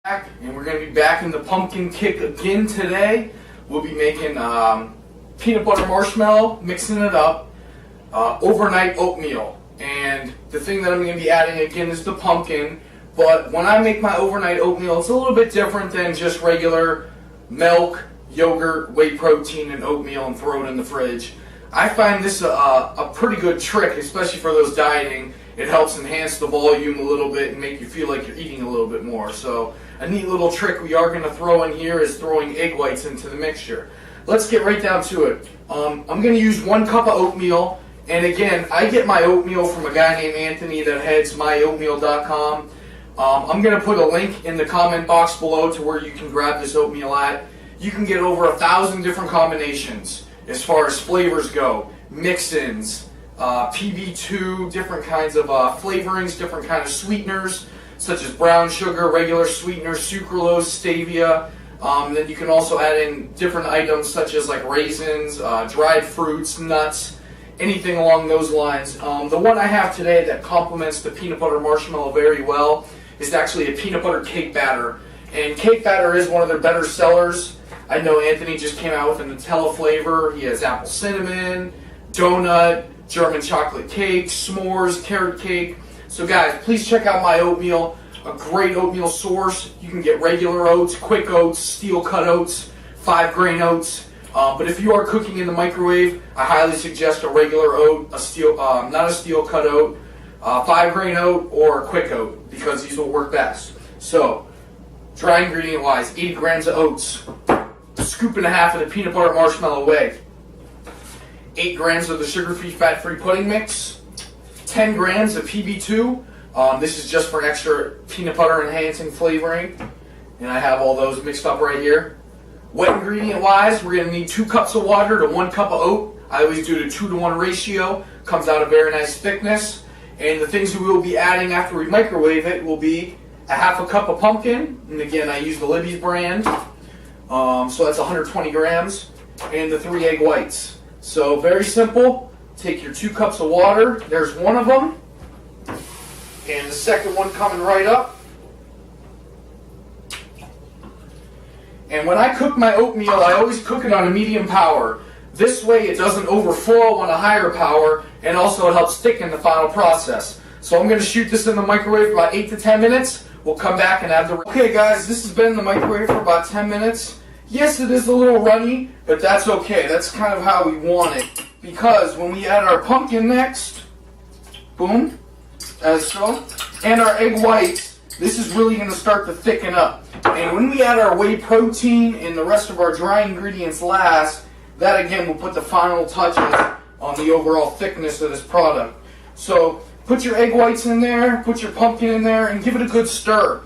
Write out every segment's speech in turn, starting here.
And we're going to be back in the pumpkin kick again today. We'll be making peanut butter marshmallow, mixing it up, overnight oatmeal. And the thing that I'm going to be adding again is the pumpkin. But when I make my overnight oatmeal, it's a little bit different than just regular milk, yogurt, whey protein, and oatmeal and throw it in the fridge. I find this a pretty good trick, especially for those dieting. It helps enhance the volume a little bit and make you feel like you're eating a little bit more. So a neat little trick we are going to throw in here is throwing egg whites into the mixture. Let's get right down to it. I'm going to use 1 cup of oatmeal. And again, I get my oatmeal from a guy named Anthony that heads MyOatmeal.com. I'm going to put a link in the comment box below to where you can grab this oatmeal at. You can get over 1,000 different combinations as far as flavors go. Mix-ins, PB2, different kinds of flavorings, different kinds of sweeteners, such as brown sugar, regular sweeteners, sucralose, stevia. Then you can also add in different items such as like raisins, dried fruits, nuts, anything along those lines. The one I have today that complements the peanut butter marshmallow very well is actually a peanut butter cake batter. And cake batter is one of their better sellers. I know Anthony just came out with a Nutella flavor. He has apple cinnamon, donut, German chocolate cake, s'mores, carrot cake. So guys, please check out MyOatmeal, a great oatmeal source. You can get regular oats, quick oats, steel cut oats, 5-grain oats. But if you are cooking in the microwave, I highly suggest a regular oat, not a steel cut oat, 5-grain oat, or a quick oat, because these will work best. So, dry ingredient wise, 80 grams of oats, a scoop and a half of the peanut butter marshmallow Whey, 8 grams of the sugar-free, fat-free pudding mix, 10 grams of PB2. This is just for extra peanut butter enhancing flavoring. And I have all those mixed up right here. Wet ingredient-wise, we're going to need 2 cups of water to 1 cup of oat. I always do the 2-to-1 ratio. Comes out a very nice thickness. And the things we will be adding after we microwave it will be a half a cup of pumpkin. And again, I use the Libbys brand. So that's 120 grams. And the 3 egg whites. So very simple. Take your 2 cups of water. There's one of them. And the second one coming right up. And when I cook my oatmeal, I always cook it on a medium power. This way it doesn't overflow on a higher power, and also it helps thicken the final process. So I'm going to shoot this in the microwave for about 8 to 10 minutes. We'll come back and add the... Okay guys, this has been in the microwave for about 10 minutes. Yes, it is a little runny, but that's okay. That's kind of how we want it. Because when we add our pumpkin next, boom, as so, and our egg whites, this is really going to start to thicken up. And when we add our whey protein and the rest of our dry ingredients last, that again will put the final touches on the overall thickness of this product. So put your egg whites in there, put your pumpkin in there, and give it a good stir.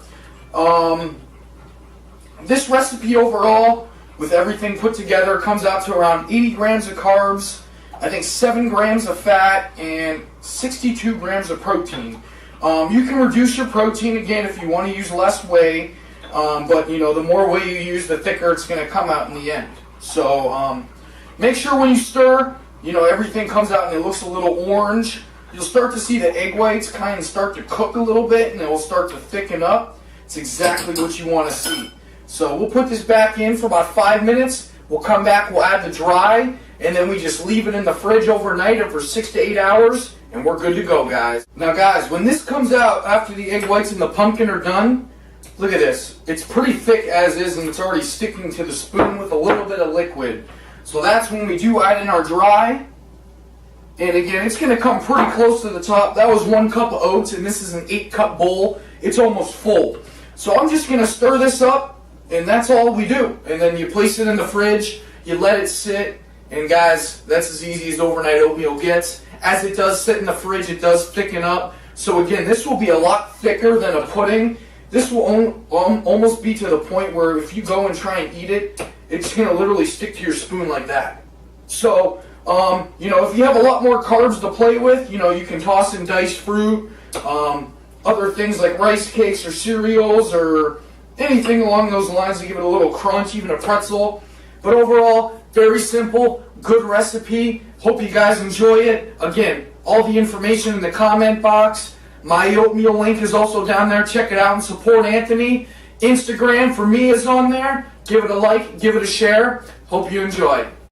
This recipe overall, with everything put together, comes out to around 80 grams of carbs, I think 7 grams of fat, and 62 grams of protein. You can reduce your protein again if you want to use less whey, but you know, the more whey you use, the thicker it's going to come out in the end. So make sure when you stir, you know, everything comes out and it looks a little orange. You'll start to see the egg whites kind of start to cook a little bit, and it will start to thicken up. It's exactly what you want to see. So we'll put this back in for about 5 minutes. We'll come back, we'll add the dry, and then we just leave it in the fridge overnight for 6 to 8 hours, and we're good to go, guys. Now, guys, when this comes out after the egg whites and the pumpkin are done, look at this. It's pretty thick as is, and it's already sticking to the spoon with a little bit of liquid. So that's when we do add in our dry. And again, it's going to come pretty close to the top. That was 1 cup of oats, and this is an 8-cup bowl. It's almost full. So I'm just going to stir this up. And that's all we do. And then you place it in the fridge, you let it sit, and guys, that's as easy as overnight oatmeal gets. As it does sit in the fridge, it does thicken up. So again, this will be a lot thicker than a pudding. This will almost be to the point where if you go and try and eat it, it's going to literally stick to your spoon like that. So, you know, if you have a lot more carbs to play with, you know, you can toss in diced fruit, other things like rice cakes or cereals or anything along those lines to give it a little crunch, even a pretzel. But overall, very simple, good recipe. Hope you guys enjoy it. Again, all the information in the comment box. My oatmeal link is also down there. Check it out and support Anthony. Instagram for me is on there. Give it a like, give it a share. Hope you enjoy.